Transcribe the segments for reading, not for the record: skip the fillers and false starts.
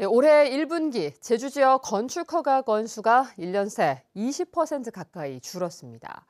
올해 1분기 제주 지역 건축 허가 건수가 1년 새 20% 가까이 줄었습니다.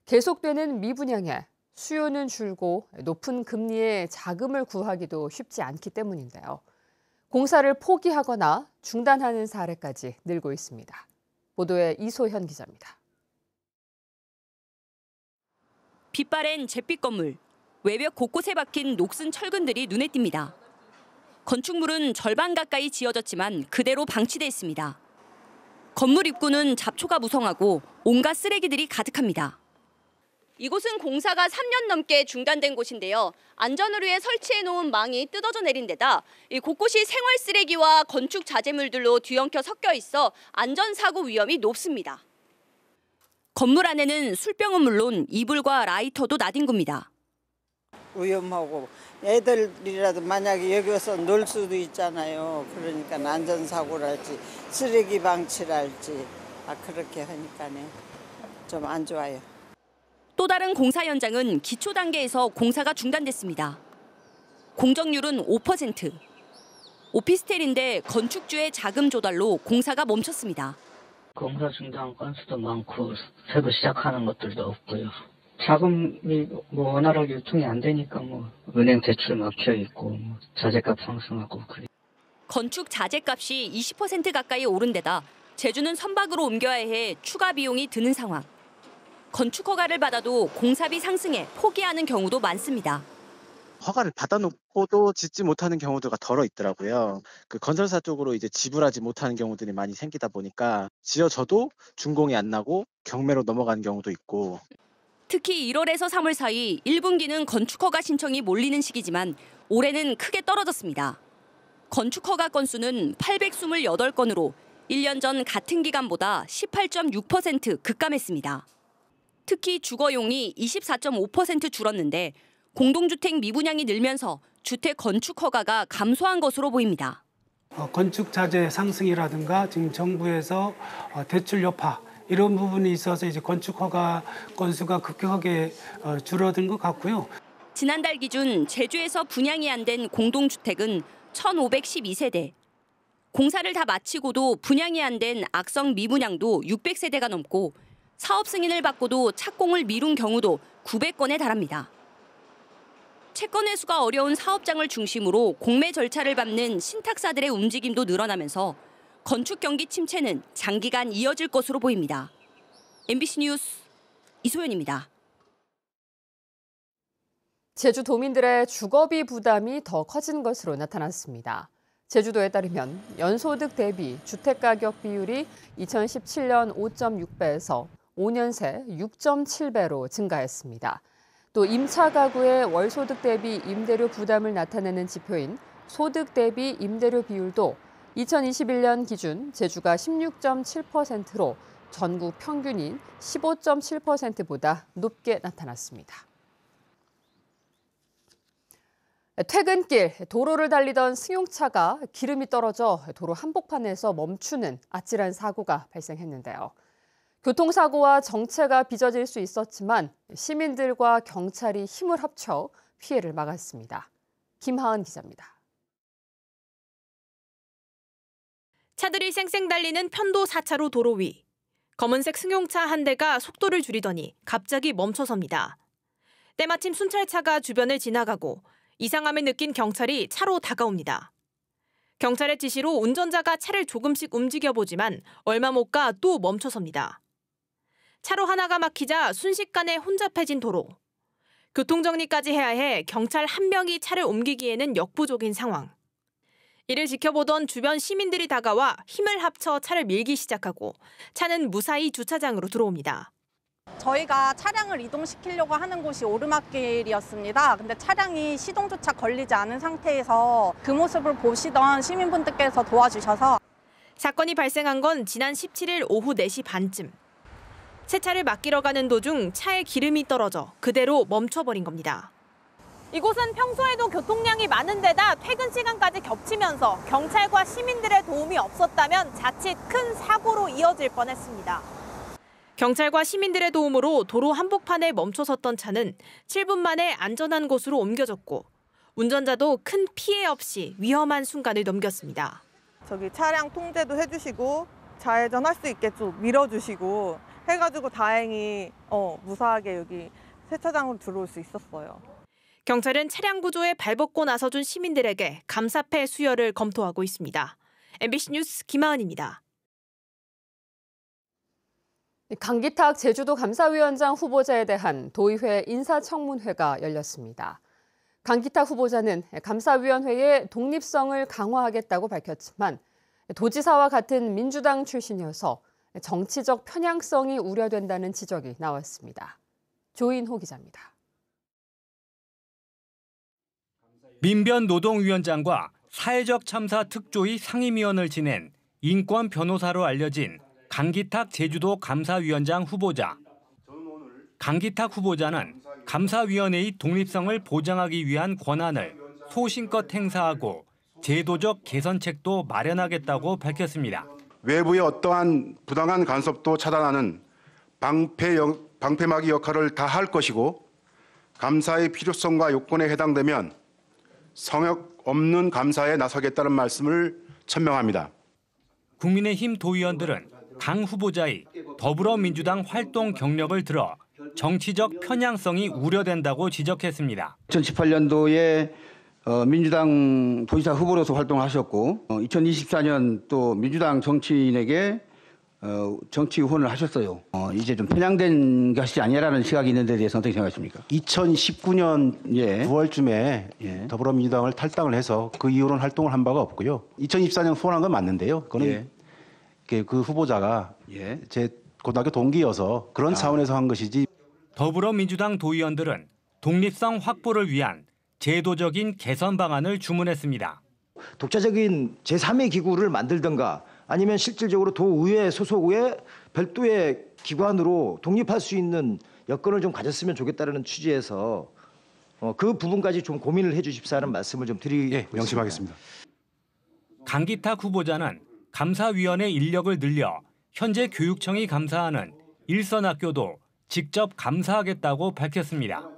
계속되는 미분양에 수요는 줄고 높은 금리에 자금을 구하기도 쉽지 않기 때문인데요. 공사를 포기하거나 중단하는 사례까지 늘고 있습니다. 보도에 이소현 기자입니다. 빛바랜 잿빛 건물, 외벽 곳곳에 박힌 녹슨 철근들이 눈에 띕니다. 건축물은 절반 가까이 지어졌지만 그대로 방치돼 있습니다. 건물 입구는 잡초가 무성하고 온갖 쓰레기들이 가득합니다. 이곳은 공사가 3년 넘게 중단된 곳인데요. 안전을 위해 설치해놓은 망이 뜯어져 내린 데다 곳곳이 생활 쓰레기와 건축 자재물들로 뒤엉켜 섞여 있어 안전사고 위험이 높습니다. 건물 안에는 술병은 물론 이불과 라이터도 나뒹굽니다. 위험하고 애들이라도 만약에 여기 와서 놀 수도 있잖아요. 그러니까 안전사고랄지 쓰레기 방치랄지 그렇게 하니까네 좀 안 좋아요. 또 다른 공사 현장은 기초 단계에서 공사가 중단됐습니다. 공정률은 5%. 오피스텔인데 건축주의 자금 조달로 공사가 멈췄습니다. 공사 중단 건수도 많고 새로 시작하는 것들도 없고요. 자금이 원활하게 유통이 안 되니까 은행 대출 막혀 있고 자재값 상승하고 그래. 건축 자재값이 20% 가까이 오른 데다 제주는 선박으로 옮겨야 해 추가 비용이 드는 상황. 건축 허가를 받아도 공사비 상승에 포기하는 경우도 많습니다. 허가를 받아놓고도 짓지 못하는 경우가 덜어 있더라고요. 그 건설사 쪽으로 이제 지불하지 못하는 경우들이 많이 생기다 보니까 지어져도 준공이 안 나고 경매로 넘어가는 경우도 있고. 특히 1월에서 3월 사이 1분기는 건축 허가 신청이 몰리는 시기지만 올해는 크게 떨어졌습니다. 건축 허가 건수는 828건으로 1년 전 같은 기간보다 18.6% 급감했습니다. 특히 주거용이 24.5% 줄었는데 공동주택 미분양이 늘면서 주택 건축 허가가 감소한 것으로 보입니다. 건축 자재 상승이라든가 지금 정부에서 대출 여파 이런 부분이 있어서 이제 건축 허가 건수가 급격하게 줄어든 것 같고요. 지난달 기준 제주에서 분양이 안 된 공동주택은 1,512세대. 공사를 다 마치고도 분양이 안 된 악성 미분양도 600세대가 넘고 사업 승인을 받고도 착공을 미룬 경우도 900건에 달합니다. 채권 회수가 어려운 사업장을 중심으로 공매 절차를 밟는 신탁사들의 움직임도 늘어나면서 건축 경기 침체는 장기간 이어질 것으로 보입니다. MBC 뉴스 이소연입니다. 제주도민들의 주거비 부담이 더 커진 것으로 나타났습니다. 제주도에 따르면 연소득 대비 주택가격 비율이 2017년 5.6배에서 5년 새 6.7배로 증가했습니다. 또 임차 가구의 월소득 대비 임대료 부담을 나타내는 지표인 소득 대비 임대료 비율도 2021년 기준 제주가 16.7%로 전국 평균인 15.7%보다 높게 나타났습니다. 퇴근길 도로를 달리던 승용차가 기름이 떨어져 도로 한복판에서 멈추는 아찔한 사고가 발생했는데요. 교통사고와 정체가 빚어질 수 있었지만 시민들과 경찰이 힘을 합쳐 피해를 막았습니다. 김하은 기자입니다. 차들이 쌩쌩 달리는 편도 4차로 도로 위. 검은색 승용차 한 대가 속도를 줄이더니 갑자기 멈춰섭니다. 때마침 순찰차가 주변을 지나가고 이상함을 느낀 경찰이 차로 다가옵니다. 경찰의 지시로 운전자가 차를 조금씩 움직여보지만 얼마 못 가 또 멈춰섭니다. 차로 하나가 막히자 순식간에 혼잡해진 도로. 교통정리까지 해야 해 경찰 한 명이 차를 옮기기에는 역부족인 상황. 이를 지켜보던 주변 시민들이 다가와 힘을 합쳐 차를 밀기 시작하고 차는 무사히 주차장으로 들어옵니다. 저희가 차량을 이동시키려고 하는 곳이 오르막길이었습니다. 근데 차량이 시동조차 걸리지 않은 상태에서 그 모습을 보시던 시민분들께서 도와주셔서. 사건이 발생한 건 지난 17일 오후 4시 반쯤. 새 차를 맡기러 가는 도중 차에 기름이 떨어져 그대로 멈춰버린 겁니다. 이곳은 평소에도 교통량이 많은 데다 퇴근 시간까지 겹치면서 경찰과 시민들의 도움이 없었다면 자칫 큰 사고로 이어질 뻔했습니다. 경찰과 시민들의 도움으로 도로 한복판에 멈춰섰던 차는 7분 만에 안전한 곳으로 옮겨졌고 운전자도 큰 피해 없이 위험한 순간을 넘겼습니다. 저기 차량 통제도 해주시고 좌회전할 수 있게 좀 밀어주시고 해가지고 다행히 무사하게 여기 세차장으로 들어올 수 있었어요. 경찰은 차량 구조에 발벗고 나서준 시민들에게 감사패 수여를 검토하고 있습니다. MBC 뉴스 김하은입니다. 강기탁 제주도 감사위원장 후보자에 대한 도의회 인사청문회가 열렸습니다. 강기탁 후보자는 감사위원회의 독립성을 강화하겠다고 밝혔지만 도지사와 같은 민주당 출신이어서 정치적 편향성이 우려된다는 지적이 나왔습니다. 조인호 기자입니다. 민변노동위원장과 사회적 참사 특조위 상임위원을 지낸 인권 변호사로 알려진 강기탁 제주도 감사위원장 후보자. 강기탁 후보자는 감사위원회의 독립성을 보장하기 위한 권한을 소신껏 행사하고 제도적 개선책도 마련하겠다고 밝혔습니다. 외부의 어떠한 부당한 간섭도 차단하는 방패막이 역할을 다할 것이고 감사의 필요성과 요건에 해당되면 성역 없는 감사에 나서겠다는 말씀을 천명합니다. 국민의힘 도의원들은 강 후보자의 더불어민주당 활동 경력을 들어 정치적 편향성이 우려된다고 지적했습니다. 2018년도에 민주당 도지사 후보로서 활동하셨고 2024년 또 민주당 정치인에게 정치 후원을 하셨어요. 이제 좀 편향된 것이 아니라는 시각이 있는데 대해서 어떻게 생각하십니까? 2019년 9월쯤에 더불어민주당을 탈당을 해서 그 이후로는 활동을 한 바가 없고요. 2024년 후원한 건 맞는데요. 그거는 그 후보자가 제 고등학교 동기여서 그런 차원에서 한 것이지. 더불어민주당 도의원들은 독립성 확보를 위한 제도적인 개선 방안을 주문했습니다. 독자적인 제3의 기구를 만들든가 아니면 실질적으로 도의회 소속의 별도의 기관으로 독립할 수 있는 여건을 좀 가졌으면 좋겠다는 취지에서 그 부분까지 좀 고민을 해 주십사 하는 말씀을 좀 드리겠습니다. 명심하겠습니다. 강기탁 후보자는 감사위원회 인력을 늘려 현재 교육청이 감사하는 일선학교도 직접 감사하겠다고 밝혔습니다.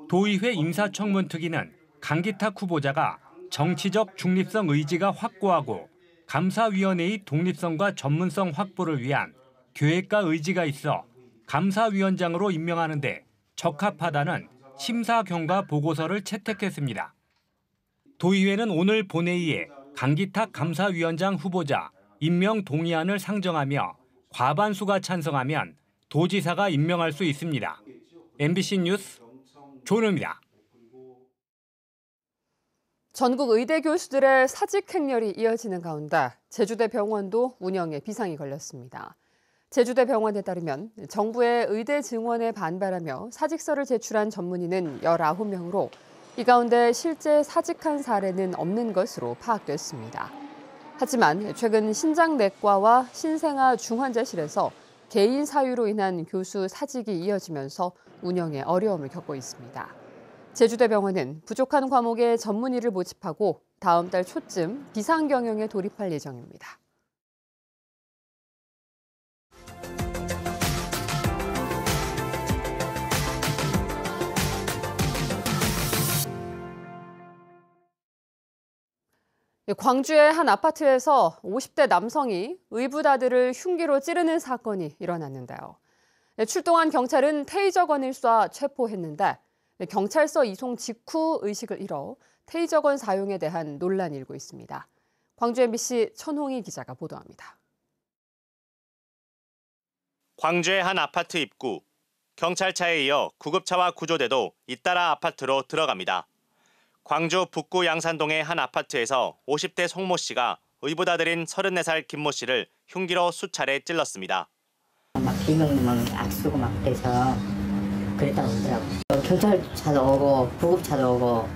도의회 인사청문특위는 강기탁 후보자가 정치적 중립성 의지가 확고하고 감사위원회의 독립성과 전문성 확보를 위한 계획과 의지가 있어 감사위원장으로 임명하는 데 적합하다는 심사 경과 보고서를 채택했습니다. 도의회는 오늘 본회의에 강기탁 감사위원장 후보자 임명 동의안을 상정하며 과반수가 찬성하면 도지사가 임명할 수 있습니다. MBC 뉴스 조은호입니다. 전국 의대 교수들의 사직 행렬이 이어지는 가운데 제주대 병원도 운영에 비상이 걸렸습니다. 제주대 병원에 따르면 정부의 의대 증원에 반발하며 사직서를 제출한 전문의는 19명으로 이 가운데 실제 사직한 사례는 없는 것으로 파악됐습니다. 하지만 최근 신장내과와 신생아 중환자실에서 개인 사유로 인한 교수 사직이 이어지면서 운영에 어려움을 겪고 있습니다. 제주대병원은 부족한 과목에 전문의를 모집하고 다음 달 초쯤 비상경영에 돌입할 예정입니다. 광주의 한 아파트에서 50대 남성이 의붓아들을 흉기로 찌르는 사건이 일어났는데요. 출동한 경찰은 테이저건을 쏴 체포했는데 경찰서 이송 직후 의식을 잃어 테이저건 사용에 대한 논란이 일고 있습니다. 광주 MBC 천홍희 기자가 보도합니다. 광주의 한 아파트 입구. 경찰차에 이어 구급차와 구조대도 잇따라 아파트로 들어갑니다. 광주 북구 양산동의 한 아파트에서 50대 송모 씨가 의붓아들인 34살 김모 씨를 흉기로 수차례 찔렀습니다. 막 비명 막 악수고 막 그래서 그랬다고 그러더라고요. 경찰차도 오고 구급차도 오고.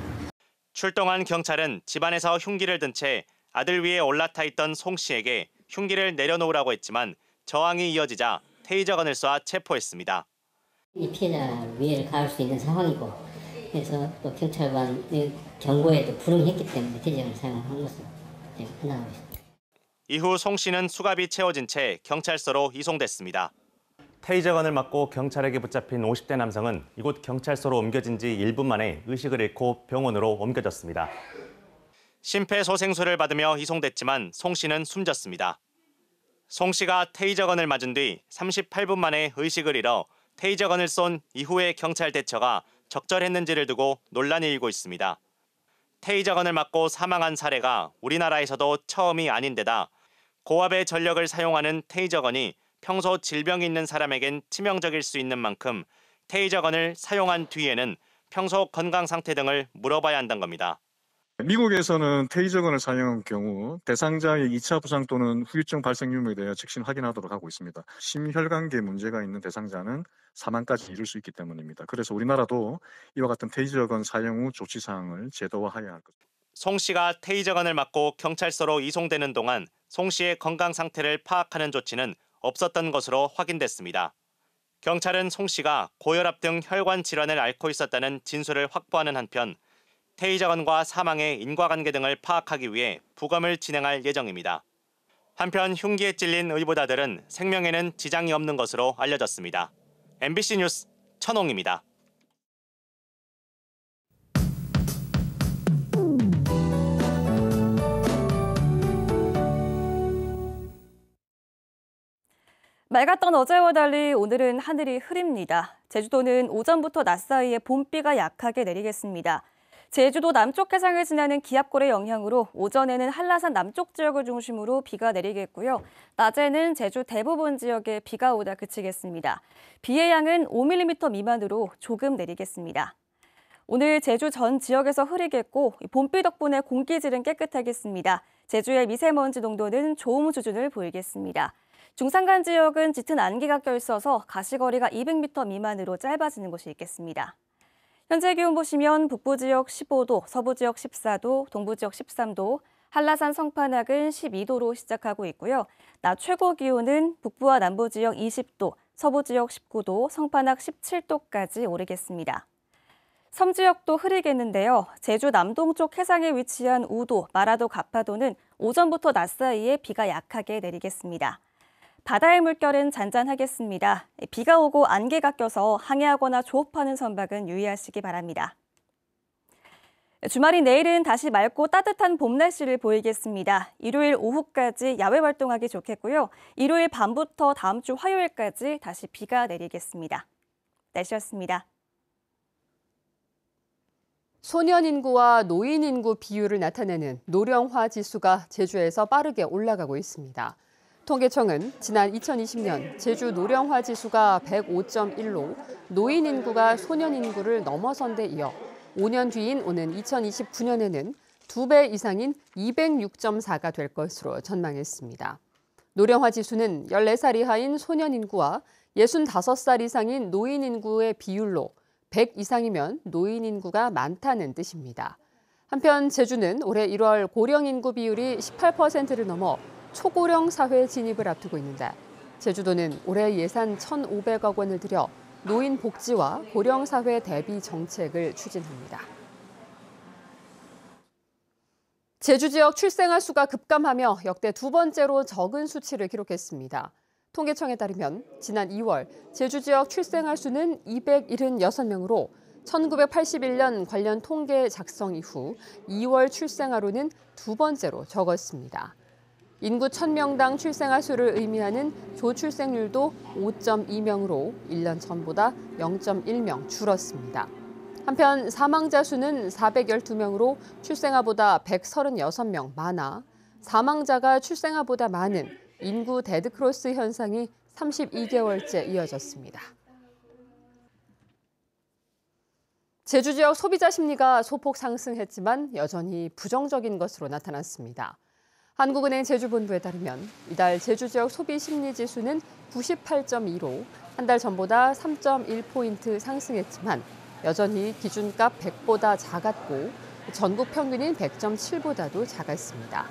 출동한 경찰은 집안에서 흉기를 든 채 아들 위에 올라타 있던 송 씨에게 흉기를 내려놓으라고 했지만 저항이 이어지자 테이저건을 쏴 체포했습니다. 이 피해자 위해를 가할 수 있는 상황이고 그래서 또 경찰관 경고에도 불응했기 때문에 테이저건을 사용한 것으로 판단하고 있습니다. 이후 송 씨는 수갑이 채워진 채 경찰서로 이송됐습니다. 테이저건을 맞고 경찰에게 붙잡힌 50대 남성은 이곳 경찰서로 옮겨진 지 1분 만에 의식을 잃고 병원으로 옮겨졌습니다. 심폐소생술을 받으며 이송됐지만 송 씨는 숨졌습니다. 송 씨가 테이저건을 맞은 뒤 38분 만에 의식을 잃어 테이저건을 쏜 이후의 경찰 대처가 적절했는지를 두고 논란이 일고 있습니다. 테이저건을 맞고 사망한 사례가 우리나라에서도 처음이 아닌데다 고압의 전력을 사용하는 테이저건이 평소 질병이 있는 사람에겐 치명적일 수 있는 만큼 테이저건을 사용한 뒤에는 평소 건강 상태 등을 물어봐야 한다는 겁니다. 미국에서는 테이저건을 사용한 경우 대상자의 2차 부상 또는 후유증 발생 유무에 대해 즉시 확인하도록 하고 있습니다. 심혈관계 문제가 있는 대상자는 사망까지 이를 수 있기 때문입니다. 그래서 우리나라도 이와 같은 테이저건 사용 후 조치사항을 제도화해야 할 것입니다. 송 씨가 테이저건을 맞고 경찰서로 이송되는 동안 송 씨의 건강 상태를 파악하는 조치는 없었던 것으로 확인됐습니다. 경찰은 송 씨가 고혈압 등 혈관 질환을 앓고 있었다는 진술을 확보하는 한편 테이저건과 사망의 인과관계 등을 파악하기 위해 부검을 진행할 예정입니다. 한편 흉기에 찔린 의보다들은 생명에는 지장이 없는 것으로 알려졌습니다. MBC 뉴스 천홍입니다. 맑았던 어제와 달리 오늘은 하늘이 흐립니다. 제주도는 오전부터 낮 사이에 봄비가 약하게 내리겠습니다. 제주도 남쪽 해상을 지나는 기압골의 영향으로 오전에는 한라산 남쪽 지역을 중심으로 비가 내리겠고요. 낮에는 제주 대부분 지역에 비가 오다 그치겠습니다. 비의 양은 5mm 미만으로 조금 내리겠습니다. 오늘 제주 전 지역에서 흐리겠고 봄비 덕분에 공기질은 깨끗하겠습니다. 제주의 미세먼지 농도는 좋음 수준을 보이겠습니다. 중산간 지역은 짙은 안개가 껴있어서 가시거리가 200m 미만으로 짧아지는 곳이 있겠습니다. 현재 기온 보시면 북부 지역 15도, 서부 지역 14도, 동부 지역 13도, 한라산 성판악은 12도로 시작하고 있고요. 낮 최고 기온은 북부와 남부 지역 20도, 서부 지역 19도, 성판악 17도까지 오르겠습니다. 섬 지역도 흐리겠는데요. 제주 남동쪽 해상에 위치한 우도, 마라도, 가파도는 오전부터 낮 사이에 비가 약하게 내리겠습니다. 바다의 물결은 잔잔하겠습니다. 비가 오고 안개가 껴서 항해하거나 조업하는 선박은 유의하시기 바랍니다. 주말인 내일은 다시 맑고 따뜻한 봄 날씨를 보이겠습니다. 일요일 오후까지 야외 활동하기 좋겠고요. 일요일 밤부터 다음 주 화요일까지 다시 비가 내리겠습니다. 날씨였습니다. 소년 인구와 노인 인구 비율을 나타내는 노령화 지수가 제주에서 빠르게 올라가고 있습니다. 통계청은 지난 2020년 제주 노령화 지수가 105.1로 노인 인구가 소년 인구를 넘어선 데 이어 5년 뒤인 오는 2029년에는 2배 이상인 206.4가 될 것으로 전망했습니다. 노령화 지수는 14살 이하인 소년 인구와 65살 이상인 노인 인구의 비율로 100 이상이면 노인 인구가 많다는 뜻입니다. 한편 제주는 올해 1월 고령 인구 비율이 18%를 넘어 초고령 사회 진입을 앞두고 있는데 제주도는 올해 예산 1,500억 원을 들여 노인 복지와 고령 사회 대비 정책을 추진합니다. 제주 지역 출생아 수가 급감하며 역대 두 번째로 적은 수치를 기록했습니다. 통계청에 따르면 지난 2월 제주 지역 출생아 수는 276명으로 1981년 관련 통계 작성 이후 2월 출생아로는 두 번째로 적었습니다. 인구 1000명당 출생아 수를 의미하는 조출생률도 5.2명으로 1년 전보다 0.1명 줄었습니다. 한편 사망자 수는 412명으로 출생아보다 136명 많아 사망자가 출생아보다 많은 인구 데드크로스 현상이 32개월째 이어졌습니다. 제주 지역 소비자 심리가 소폭 상승했지만 여전히 부정적인 것으로 나타났습니다. 한국은행 제주본부에 따르면 이달 제주 지역 소비 심리 지수는 98.2로 한 달 전보다 3.1포인트 상승했지만 여전히 기준값 100보다 작았고 전국 평균인 100.7보다도 작았습니다.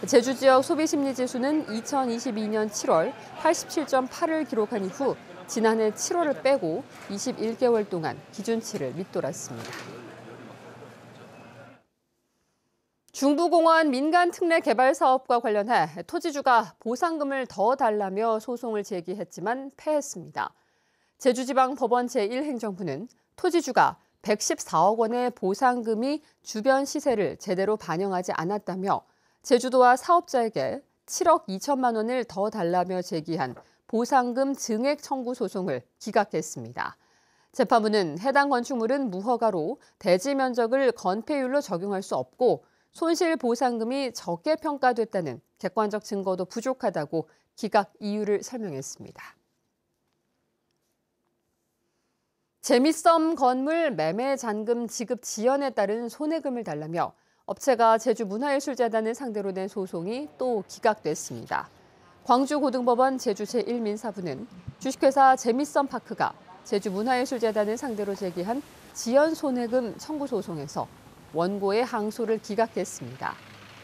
제주 지역 소비 심리 지수는 2022년 7월 87.8을 기록한 이후 지난해 7월을 빼고 21개월 동안 기준치를 밑돌았습니다. 중부공원 민간 특례 개발 사업과 관련해 토지주가 보상금을 더 달라며 소송을 제기했지만 패했습니다. 제주지방법원 제1행정부는 토지주가 114억 원의 보상금이 주변 시세를 제대로 반영하지 않았다며 제주도와 사업자에게 7억 2천만 원을 더 달라며 제기한 보상금 증액 청구 소송을 기각했습니다. 재판부는 해당 건축물은 무허가로 대지 면적을 건폐율로 적용할 수 없고 손실 보상금이 적게 평가됐다는 객관적 증거도 부족하다고 기각 이유를 설명했습니다. 재미썸 건물 매매 잔금 지급 지연에 따른 손해금을 달라며 업체가 제주문화예술재단을 상대로 낸 소송이 또 기각됐습니다. 광주고등법원 제주 제1민사부는 주식회사 재미썸파크가 제주문화예술재단을 상대로 제기한 지연 손해금 청구 소송에서 원고의 항소를 기각했습니다.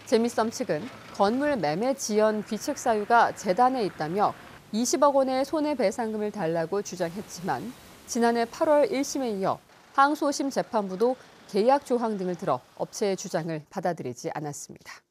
재미썸 측은 건물 매매 지연 귀책 사유가 재단에 있다며 20억 원의 손해배상금을 달라고 주장했지만 지난해 8월 1심에 이어 항소심 재판부도 계약 조항 등을 들어 업체의 주장을 받아들이지 않았습니다.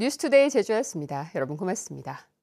뉴스투데이 제주였습니다. 여러분 고맙습니다.